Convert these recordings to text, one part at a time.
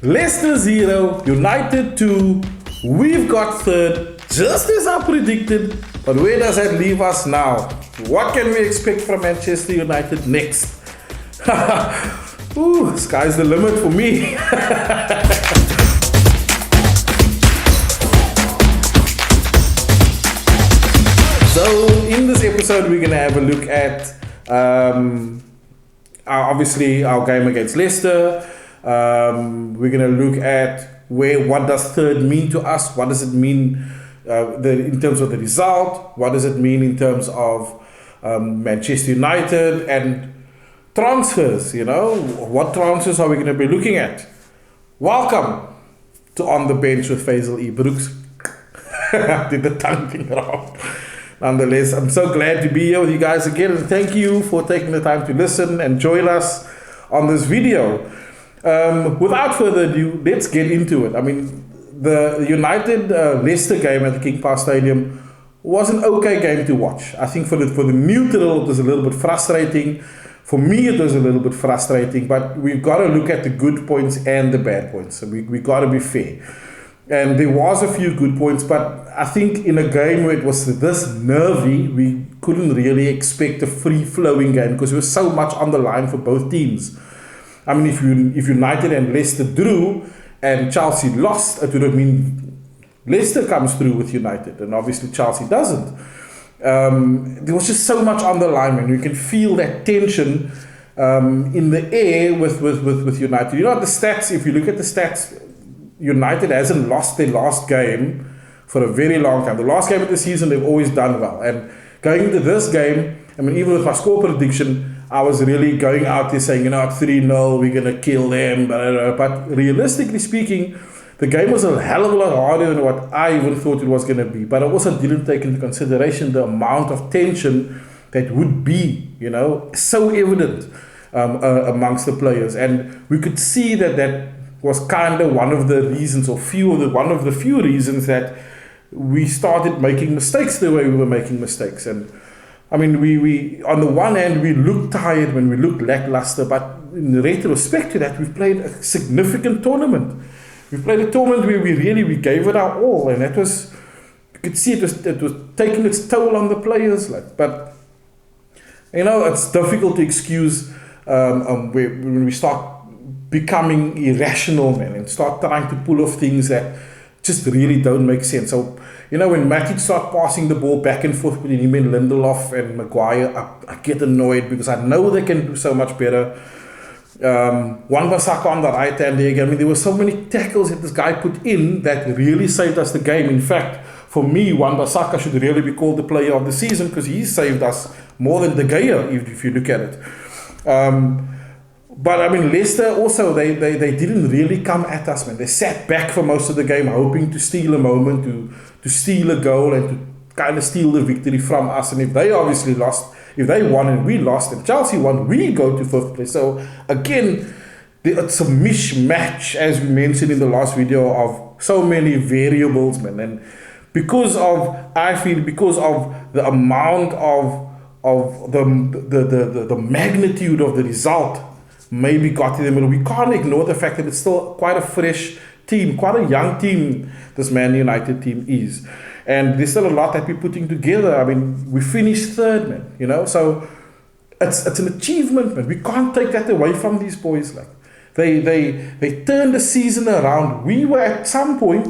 Leicester 0, United 2. We've got third, just as I predicted. But where does that leave us now? What can we expect from Manchester United next? Ooh, sky's the limit for me. So in this episode, we're going to have a look at obviously our game against Leicester. We're going to look at what does third mean to us? What does it mean in terms of the result? What does it mean in terms of Manchester United and transfers? You know, what transfers are we going to be looking at? Welcome to On the Bench with Faizal E. Brooks. Did the tongue thing wrong. Nonetheless, I'm so glad to be here with you guys again, and thank you for taking the time to listen and join us on this video. Without further ado, let's get into it. I mean, the United Leicester game at the King Power Stadium was an okay game to watch. I think for the neutral, it was a little bit frustrating. For me, it was a little bit frustrating, but we've got to look at the good points and the bad points. So we got to be fair. And there was a few good points, but I think in a game where it was this nervy, we couldn't really expect a free-flowing game because there was so much on the line for both teams. I mean, if United and Leicester drew and Chelsea lost, it would have mean Leicester comes through with United, and obviously Chelsea doesn't. There was just so much on the line, and you can feel that tension in the air with United. You know the stats, if you look at the stats, United hasn't lost their last game for a very long time. The last game of the season, they've always done well. And going into this game, I mean, even with my score prediction, I was really going out there saying, 3-0, we're going to kill them. But realistically speaking, the game was a hell of a lot harder than what I even thought it was going to be. But I also didn't take into consideration the amount of tension that would be, so evident amongst the players. And we could see that was kind of one of the reasons, or one of the few reasons that we started making mistakes the way we were making mistakes. And I mean, we on the one hand, we looked tired when we looked lackluster, but in retrospect to that, we've played a significant tournament. We played a tournament where we gave it our all, and that was, you could see it was taking its toll on the players. But it's difficult to excuse when we start becoming irrational, man, and start trying to pull off things that just really don't make sense. So, when Matic start passing the ball back and forth between him and Lindelof and Maguire, I get annoyed because I know they can do so much better. Wan-Bissaka on the right hand there again. I mean, there were so many tackles that this guy put in that really saved us the game. In fact, for me, Wan-Bissaka should really be called the player of the season because he saved us more than De Gea, if you look at it. But I mean, Leicester also, they didn't really come at us, man. They sat back for most of the game, hoping to steal a moment, to steal a goal and to kind of steal the victory from us. And if they obviously lost, if they won and we lost and Chelsea won, we go to fifth place. So again, it's a mishmash, as we mentioned in the last video, of so many variables, man. And because of the amount of the magnitude of the result, maybe got to the middle. We can't ignore the fact that it's still quite a fresh team, quite a young team, this Man United team is. And there's still a lot that we're putting together. I mean, we finished third, man, so it's an achievement, man. We can't take that away from these boys. They turned the season around. We were at some point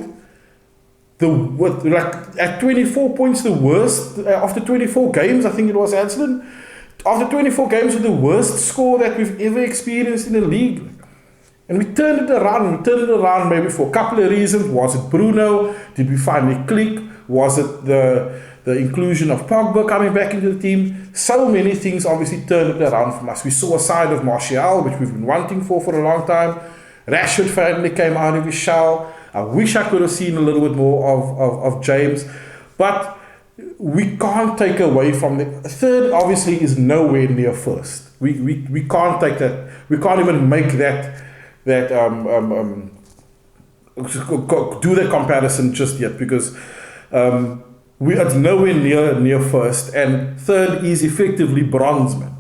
at 24 points, the worst after 24 games, I think it was, Anselin. After 24 games with the worst score that we've ever experienced in the league. And we turned it around. We turned it around maybe for a couple of reasons. Was it Bruno? Did we finally click? Was it the inclusion of Pogba coming back into the team? So many things obviously turned it around from us. We saw a side of Martial, which we've been wanting for a long time. Rashford finally came out of his shell. I wish I could have seen a little bit more of James. But we can't take away from the third. Obviously, is nowhere near first. We can't take that. We can't even make that do the comparison just yet because it's nowhere near first, and third is effectively bronze, man.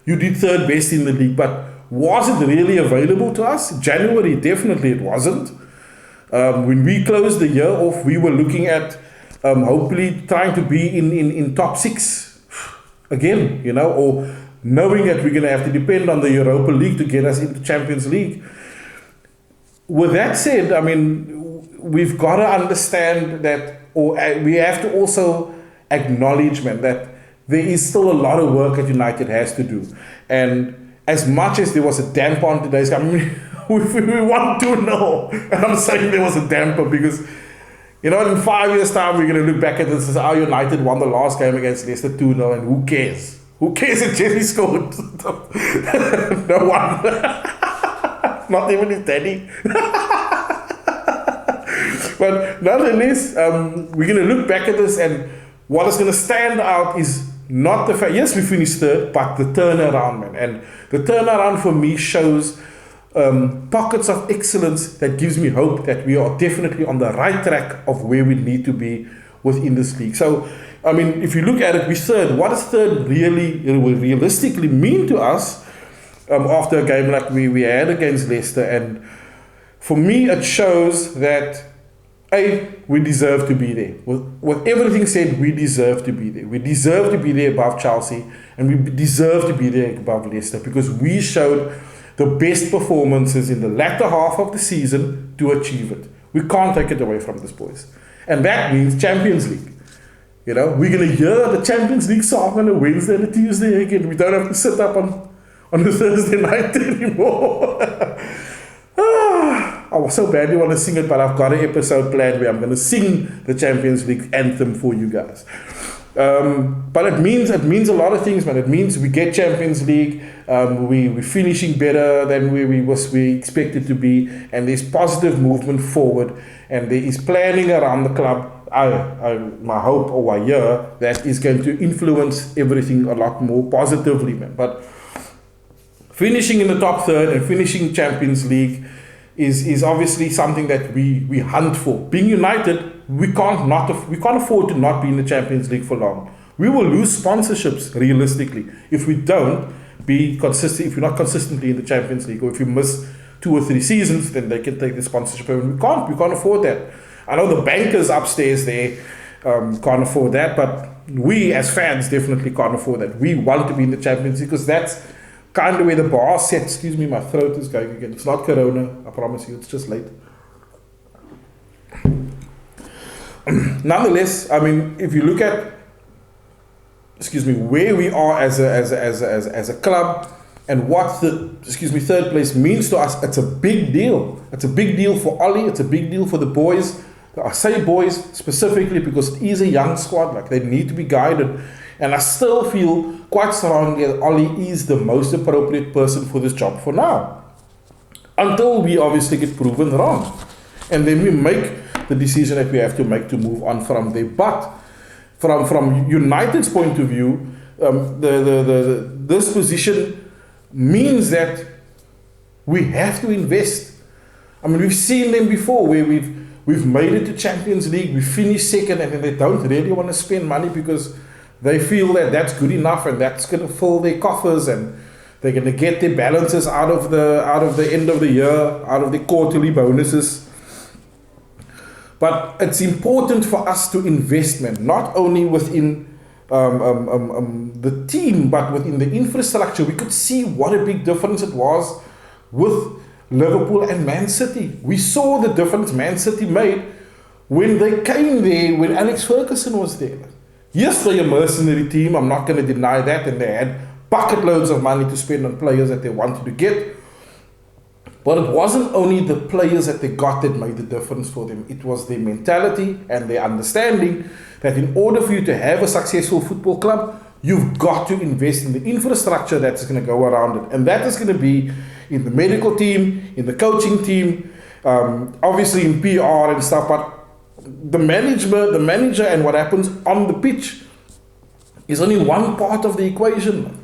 You did third best in the league, but Was it really available to us? January, definitely it wasn't. When we closed the year off, we were looking at hopefully trying to be in top 6 again, you know, or knowing that we're going to have to depend on the Europa League to get us into Champions League. With that said, I mean, we've got to understand that, or we have to also acknowledge, man, that there is still a lot of work that United has to do. And as much as there was a damper on today's game, I mean, we want to know, and I'm saying there was a damper because, you know, in 5 years' time, we're going to look back at this as how United won the last game against Leicester 2-0, and who cares? Who cares if Jesse scored? No one. Not even his daddy. But nonetheless, we're going to look back at this, and what is going to stand out is not the fact, yes, we finished third, but the turnaround, man. And the turnaround for me shows pockets of excellence that gives me hope that we are definitely on the right track of where we need to be within this league. So, I mean, if you look at it, we're third. What does third really realistically mean to us after a game like we had against Leicester? And for me, it shows that, A, we deserve to be there. With everything said, we deserve to be there. We deserve to be there above Chelsea, and we deserve to be there above Leicester because we showed the best performances in the latter half of the season to achieve it. We can't take it away from this, boys. And that means Champions League. You know, we're going to hear the Champions League song on a Wednesday and a Tuesday again. We don't have to sit up on a Thursday night anymore. I so badly want to sing it, but I've got an episode planned where I'm going to sing the Champions League anthem for you guys. But it means a lot of things, man. It means we get Champions League, we're finishing better than we expected to be, and there's positive movement forward, and there is planning around the club. My hope over a year that is going to influence everything a lot more positively, man. But finishing in the top third and finishing Champions League is obviously something that we hunt for. Being United, we can't afford to not be in the Champions League for long. We will lose sponsorships realistically if we don't be consistent. If we're not consistently in the Champions League, or if we miss 2 or 3 seasons, then they can take the sponsorship. And we can't afford that. I know the bankers upstairs there can't afford that, but we as fans definitely can't afford that. We want to be in the Champions League because that's kind of where the bar set. Excuse me, my throat is going again. It's not Corona, I promise you. It's just late. Nonetheless, I mean, if you look at, where we are as a club and what the, third place means to us, it's a big deal. It's a big deal for Ollie. It's a big deal for the boys. I say boys specifically because it is a young squad. Like, they need to be guided. And I still feel quite strongly that Ollie is the most appropriate person for this job for now. Until we obviously get proven wrong. And then we make the decision that we have to make to move on from there. But from United's point of view, this position means that we have to invest. I mean, we've seen them before where we've made it to Champions League, we finished second, and then they don't really want to spend money because they feel that that's good enough and that's going to fill their coffers, and they're going to get their balances out of the end of the year, out of the quarterly bonuses. But it's important for us to invest, man, not only within the team, but within the infrastructure. We could see what a big difference it was with Liverpool and Man City. We saw the difference Man City made when they came there, when Alex Ferguson was there. Yes, they're a mercenary team, I'm not going to deny that, and they had bucket loads of money to spend on players that they wanted to get. But it wasn't only the players that they got that made the difference for them. It was their mentality and their understanding that in order for you to have a successful football club, you've got to invest in the infrastructure that's going to go around it. And that is going to be in the medical team, in the coaching team, obviously in PR and stuff. But the manager and what happens on the pitch is only one part of the equation.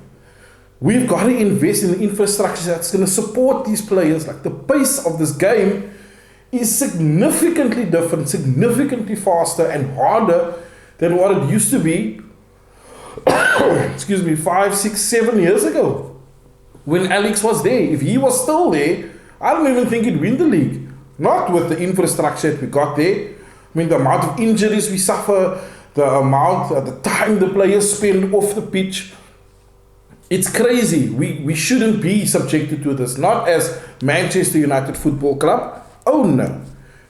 We've got to invest in the infrastructure that's going to support these players. Like, the pace of this game is significantly different, significantly faster and harder than what it used to be 5, 6, 7 years ago. when Alex was there. If he was still there, I don't even think he'd win the league. Not with the infrastructure that we got there. I mean, the amount of injuries we suffer, the amount, the time the players spend off the pitch. It's crazy. We shouldn't be subjected to this. Not as Manchester United Football Club. Oh no.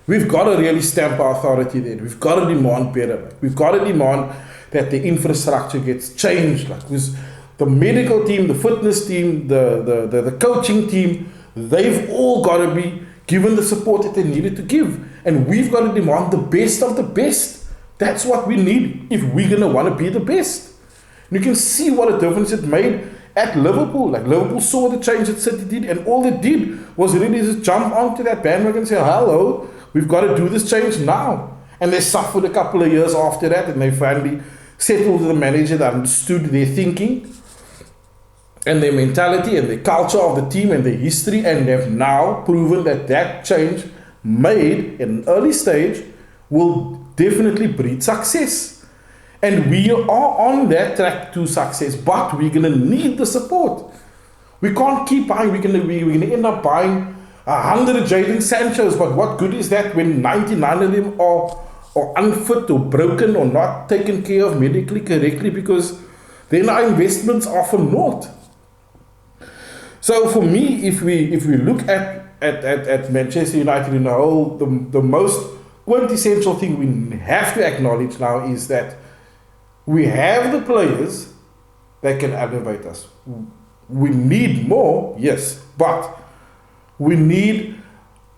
We've got to really stamp our authority there. We've got to demand better. We've got to demand that the infrastructure gets changed. Like with the medical team, the fitness team, the coaching team, they've all got to be given the support that they needed to give. And we've got to demand the best of the best. That's what we need if we're going to want to be the best. And you can see what a difference it made at Liverpool. Like Liverpool saw the change that City did, and all they did was really just jump onto that bandwagon and say, hello, we've got to do this change now. And they suffered a couple of years after that, and they finally settled with a manager that understood their thinking and their mentality and the culture of the team and their history, and they've now proven that that change made in an early stage will definitely breed success. And we are on that track to success, but we're going to need the support. We can't keep buying. We're going to end up buying 100 Jadon Sanchos, but what good is that when 99 of them are unfit or broken or not taken care of medically correctly, because then our investments are for naught. So for me, if we look at Manchester United in a whole, the most quintessential thing we have to acknowledge now is that we have the players that can elevate us. We need more, yes, but we need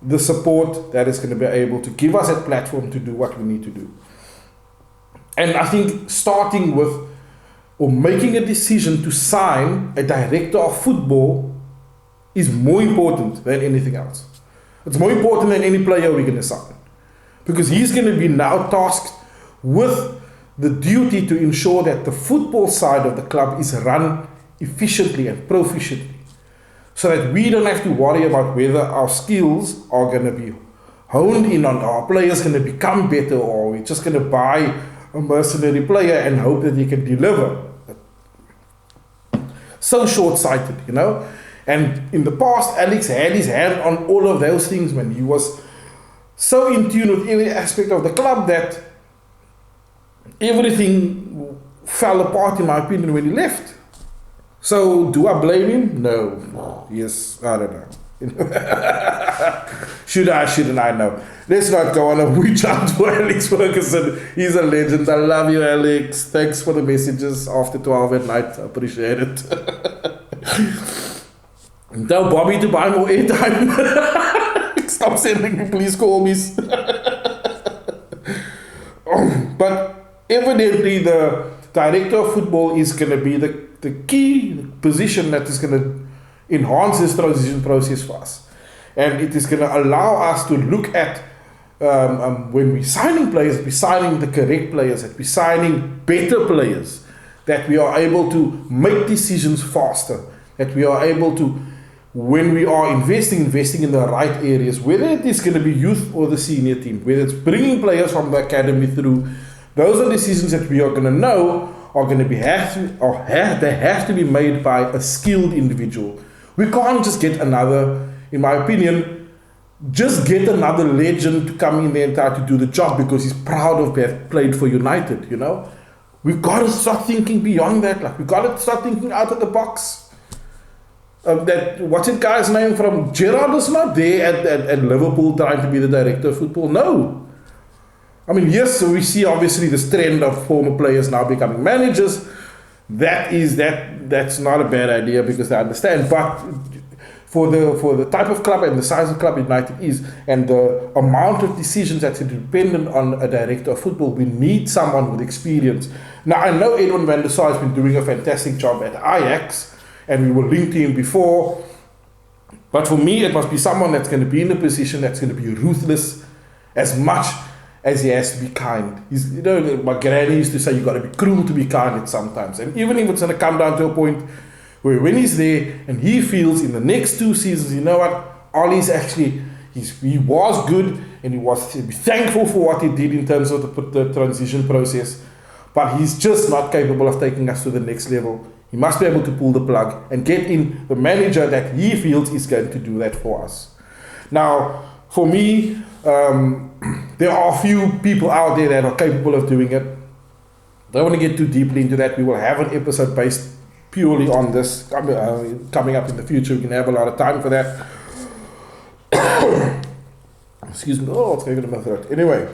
the support that is going to be able to give us that platform to do what we need to do. And I think starting with or making a decision to sign a director of football is more important than anything else. It's more important than any player we're going to sign, because he's going to be now tasked with the duty to ensure that the football side of the club is run efficiently and proficiently, so that we don't have to worry about whether our skills are going to be honed in on, our players going to become better, or we're just going to buy a mercenary player and hope that he can deliver. So short-sighted, you know. And in the past, Alex had his hand on all of those things, man. He was so in tune with every aspect of the club that everything fell apart, in my opinion, when he left. So, do I blame him? No. Yes, I don't know. Should I, shouldn't I? No. Let's not go on a witch hunt for Alex Ferguson. He's a legend. I love you, Alex. Thanks for the messages after 12 at night. I appreciate it. Tell Bobby to buy more airtime. Stop sending me, please call me. But evidently the director of football is going to be the key position that is going to enhance this transition process for us. And it is going to allow us to look at, when we're signing players, we're signing the correct players, that we're signing better players, that we are able to make decisions faster, that we are able to, when we are investing in the right areas, whether it is going to be youth or the senior team, whether it's bringing players from the academy through, those are decisions that we are going to know are going to be they have to be made by a skilled individual. We can't just get another, in my opinion, just get another legend to come in there and try to do the job because he's proud of having played for United, you know. We've got to start thinking beyond that. Like, we've got to start thinking out of the box. What's that guy's name from? Gerrard is not there at Liverpool trying to be the director of football. No. I mean, yes, we see obviously this trend of former players now becoming managers. That's not a bad idea because they understand. But for the type of club and the size of club United is, and the amount of decisions that's dependent on a director of football, we need someone with experience. Now, I know Edwin van der Sar has been doing a fantastic job at Ajax, and we were linked to him before. But for me, it must be someone that's going to be in a position that's going to be ruthless as much as he has to be kind. He's, you know, my granny used to say, you've got to be cruel to be kind at sometimes. And even if it's going to come down to a point where when he's there and he feels in the next 2 seasons, you know what, Ollie's actually, he was good and he was thankful for what he did in terms of the transition process, but he's just not capable of taking us to the next level. He must be able to pull the plug and get in the manager that he feels is going to do that for us. Now, for me, there are a few people out there that are capable of doing it. Don't want to get too deeply into that. We will have an episode based purely on this coming up in the future. We can have a lot of time for that. Excuse me. Oh, what's going on in my throat? Anyway,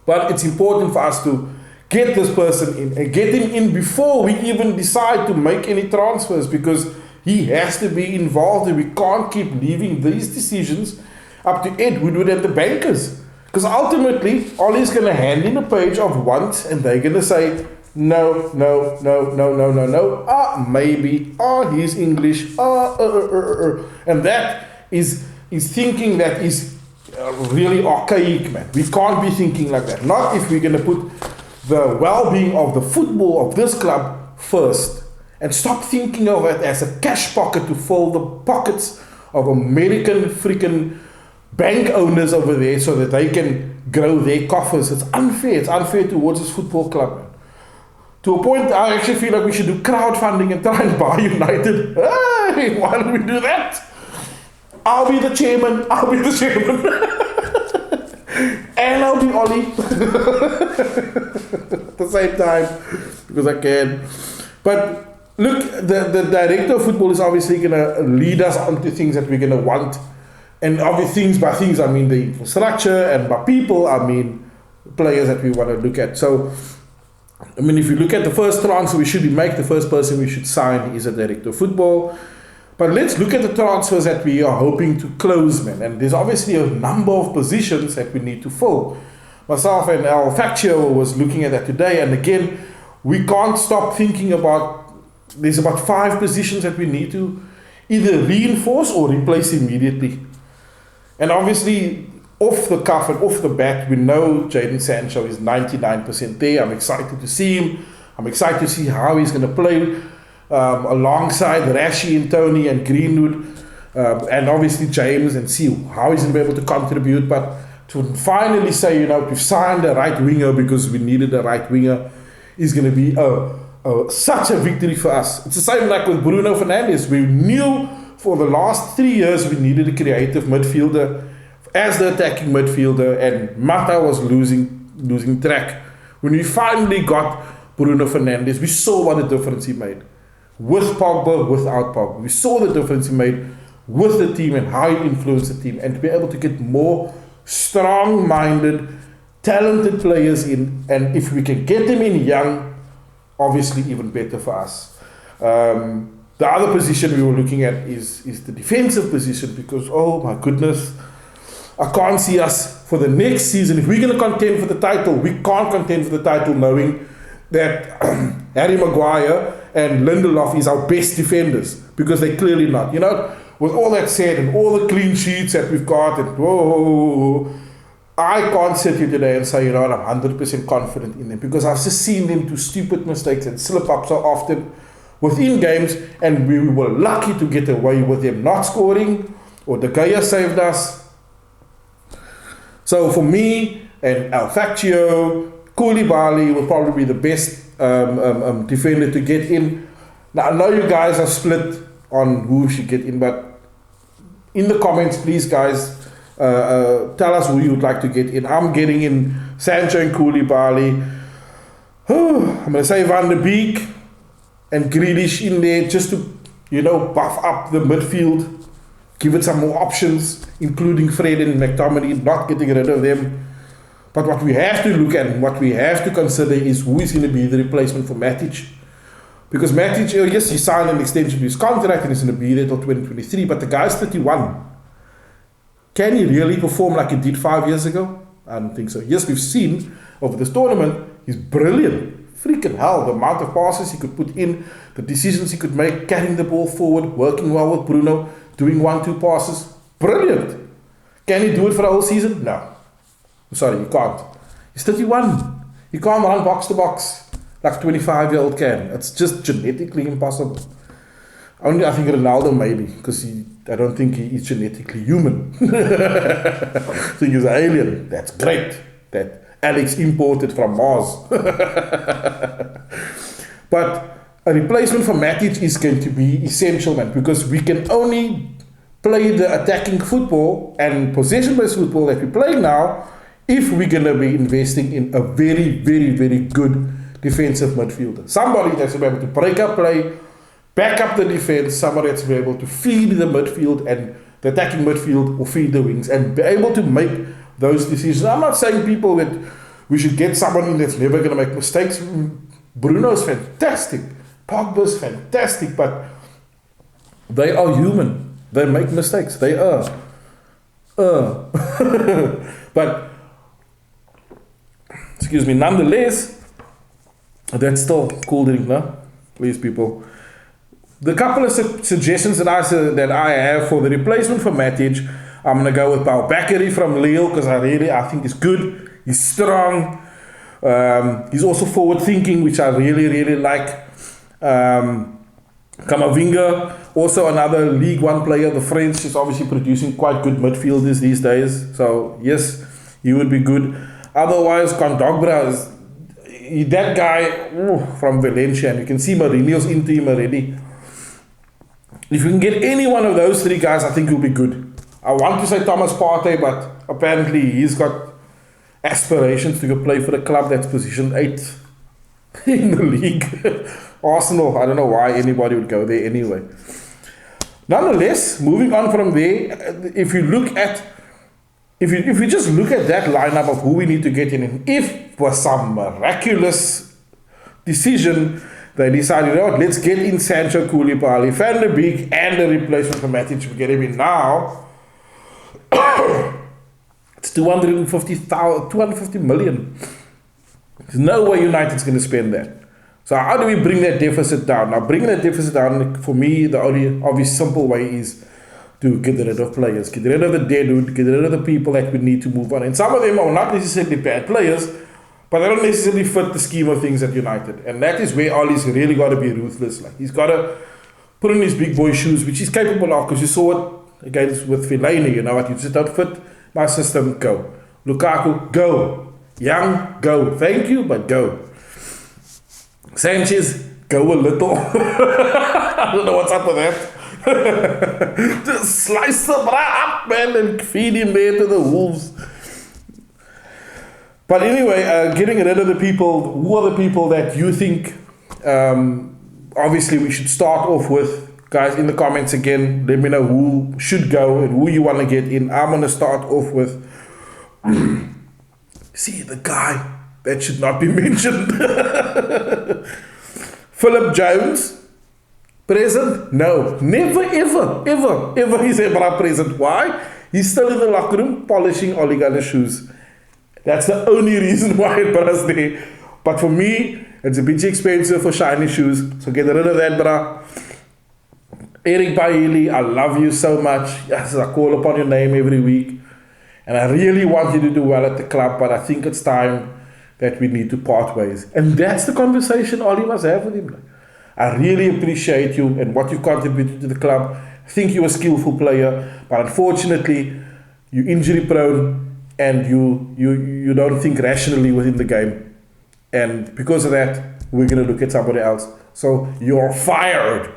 but it's important for us to get this person in and get him in before we even decide to make any transfers, because he has to be involved and we can't keep leaving these decisions up to Ed Woodward and the bankers. Because ultimately, Ollie's going to hand in a page of wants and they're going to say, no, maybe, he's English, and that is thinking that is really archaic, man. We can't be thinking like that. Not if we're going to put the well-being of the football of this club first and stop thinking of it as a cash pocket to fill the pockets of American freaking bank owners over there so that they can grow their coffers. It's unfair. It's unfair towards this football club, man. To a point, I actually feel like we should do crowdfunding and try and buy United. Hey, why don't we do that? I'll be the chairman. And I'll be Ollie. At the same time, because I can. But look, the director of football is obviously going to lead us onto things that we're going to want. And obviously, by things, I mean the infrastructure, and by people, I mean players that we want to look at. So, I mean, if you look at the first transfer we should make, the first person we should sign is a director of football. But let's look at the transfers that we are hoping to close, man. And there's obviously a number of positions that we need to fill. Myself and our Factio was looking at that today. And again, we can't stop thinking about, there's about 5 positions that we need to either reinforce or replace immediately. And obviously, off the cuff and off the bat, we know Jadon Sancho is 99% there. I'm excited to see him. I'm excited to see how he's going to play alongside Rashi and Tony and Greenwood, and obviously James, and see how he's going to be able to contribute. But to finally say, we've signed a right winger because we needed a right winger is going to be such a victory for us. It's the same like with Bruno Fernandes. We knew for the last 3 years we needed a creative midfielder as the attacking midfielder, and Mata was losing track. When we finally got Bruno Fernandes, we saw what the difference he made. With Pogba, without Pogba. We saw the difference he made with the team and how he influenced the team, and to be able to get more strong-minded, talented players in, and if we can get them in young, obviously even better for us. The other position we were looking at is the defensive position, because, oh my goodness, I can't see us for the next season. If we're going to contend for the title, we can't contend for the title knowing that Harry Maguire and Lindelof is our best defenders, because they're clearly not. With all that said and all the clean sheets that we've got, and I can't sit here today and say, I'm 100% confident in them, because I've just seen them do stupid mistakes and slip up so often within games, and we were lucky to get away with them not scoring, or De Gea saved us. So for me and Al Faccio, Koulibaly will probably be the best defender to get in. Now, I know you guys are split on who should get in, but in the comments, please, guys, tell us who you would like to get in. I'm getting in Sancho and Koulibaly. I'm going to say Van de Beek and Grealish in there just to, buff up the midfield, give it some more options, including Fred and McTominay, not getting rid of them. But what we have to look at and what we have to consider is who is going to be the replacement for Matic. Because Matic, yes, he signed an extension to his contract and he's going to be there till 2023, but the guy's 31. Can he really perform like he did 5 years ago? I don't think so. Yes, we've seen over this tournament, he's brilliant. Freaking hell, the amount of passes he could put in, the decisions he could make, carrying the ball forward, working well with Bruno, doing 1-2 passes. Brilliant. Can he do it for the whole season? No. Sorry, you can't. He's 31. You can't run box to box like a 25-year-old can. It's just genetically impossible. Only I think Ronaldo maybe, because I don't think he is genetically human. I think he's an alien. That's great. That Alex imported from Mars. But a replacement for Matic is going to be essential, man, because we can only play the attacking football and possession-based football that we're playing now if we're going to be investing in a very, very, very good defensive midfielder. Somebody that's able to break up play, back up the defense, somebody that's able to feed the midfield and the attacking midfield will feed the wings and be able to make those decisions. I'm not saying people that we should get someone in that's never going to make mistakes. Bruno's fantastic. Pogba's fantastic, but they are human. They make mistakes. They are. But, excuse me, nonetheless, that's still cool drink, no? Please, people. The couple of suggestions that I have for the replacement for Matic, I'm going to go with Paul Bakary from Lille, because I think he's good. He's strong. He's also forward-thinking, which I really, really like. Kamavinga, also another League One player. The French is obviously producing quite good midfielders these days. So, yes, he would be good. Otherwise, Kondogbia is that guy from Valencia. And you can see Mourinho's into him already. If you can get any one of those three guys, I think he'll be good. I want to say Thomas Partey, but apparently he's got aspirations to go play for a club that's positioned 8th in the league. Arsenal, I don't know why anybody would go there anyway. Nonetheless, moving on from there, if you just look at that lineup of who we need to get in, and if for some miraculous decision they decide, you know what, let's get in Sancho, Koulibaly, Van der Beek, and the replacement for Matic, we get him in now. It's 250 million. There's no way United's going to spend that. So how do we bring that deficit down? Now, bringing that deficit down, for me, the only obvious simple way is to get rid of players. Get rid of the deadwood, get rid of the people that we need to move on. And some of them are not necessarily bad players, but they don't necessarily fit the scheme of things at United. And that is where Ollie's really got to be ruthless. Like, he's got to put on his big boy shoes, which he's capable of, because you saw it against with Fellaini. You know what? You just don't fit my system, go. Lukaku, go. Young, go. Thank you, but go. Sanchez, go a little. I don't know what's up with that. Just slice the bra up, man, and feed him there to the wolves. But anyway, getting rid of the people, who are the people that you think obviously we should start off with? Guys, in the comments again, let me know who should go and who you want to get in. I'm going to start off with, see, the guy that should not be mentioned. Philip Jones, present? No, never, ever is Ebra present. Why? He's still in the locker room polishing Ole Gunner's shoes. That's the only reason why Ebra's there. But for me, it's a bit expensive for shiny shoes. So get rid of that, bra. Eric Bailey, I love you so much. Yes, I call upon your name every week. And I really want you to do well at the club, but I think it's time that we need to part ways. And that's the conversation Ollie must have with him. I really appreciate you and what you contributed to the club. I think you're a skillful player, but unfortunately, you're injury prone and you don't think rationally within the game. And because of that, we're going to look at somebody else. So you're fired.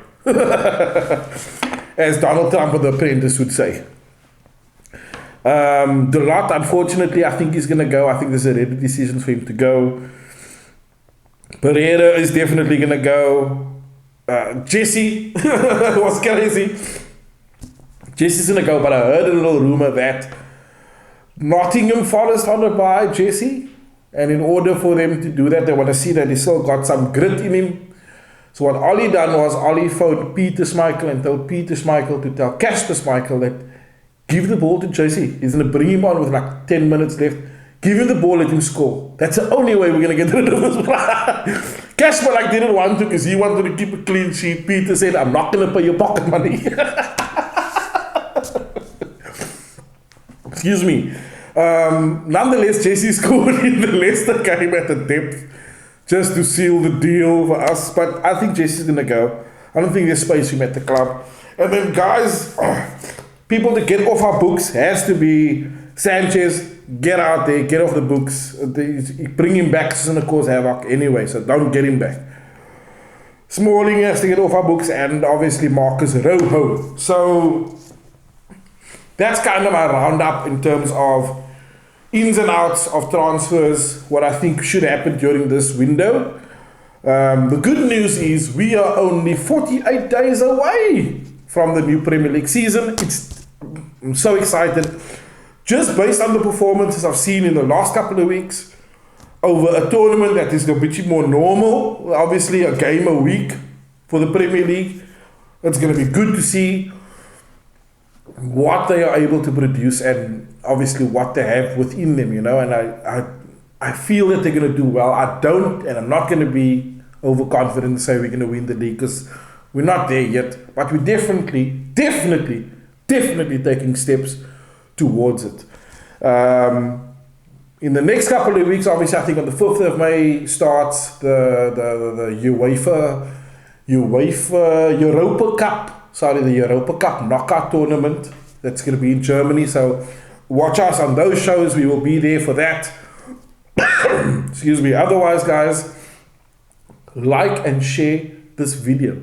As Donald Trump of The Apprentice would say. Delot, unfortunately, I think he's going to go. I think there's a ready decision for him to go. Pereira is definitely going to go. Jesse was crazy. Jesse's going to go, but I heard a little rumor that Nottingham Forest want to buy Jesse. And in order for them to do that, they want to see that he still got some grit in him. So what Ollie done was, Ollie phoned Peter Schmeichel and told Peter Schmeichel to tell Casper Schmeichel that give the ball to Jesse. He's going to bring him on with like 10 minutes left. Give him the ball, let him score. That's the only way we're going to get rid of this. Casper didn't want to because he wanted to keep a clean sheet. Peter said, I'm not going to pay your pocket money. Excuse me. Nonetheless, Jesse scored in the Leicester game at the depth just to seal the deal for us. But I think Jesse's going to go. I don't think there's space for him at the club. And then, guys, people to get off our books has to be Sanchez. Get out there, get off the books. Bring him back, it's going to cause havoc anyway, so don't get him back. Smalling has to get off our books, and obviously Marcus Rojo. So that's kind of my roundup in terms of ins and outs of transfers, what I think should happen during this window. The good news is we are only 48 days away from the new Premier League season. I'm so excited. Just based on the performances I've seen in the last couple of weeks, over a tournament that is a bit more normal, obviously a game a week for the Premier League, it's going to be good to see what they are able to produce and obviously what they have within them, and I feel that they're going to do well. I'm not going to be overconfident and say we're going to win the league, because we're not there yet, but we're definitely taking steps towards it. In the next couple of weeks, obviously, I think on the 5th of May starts the UEFA Europa Cup knockout tournament. That's going to be in Germany. So watch us on those shows. We will be there for that. Excuse me. Otherwise, guys, like and share this video.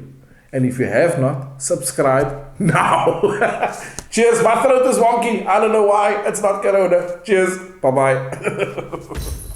And if you have not, subscribe now. Cheers. My throat is wonky. I don't know why. It's not Corona. Cheers. Bye-bye.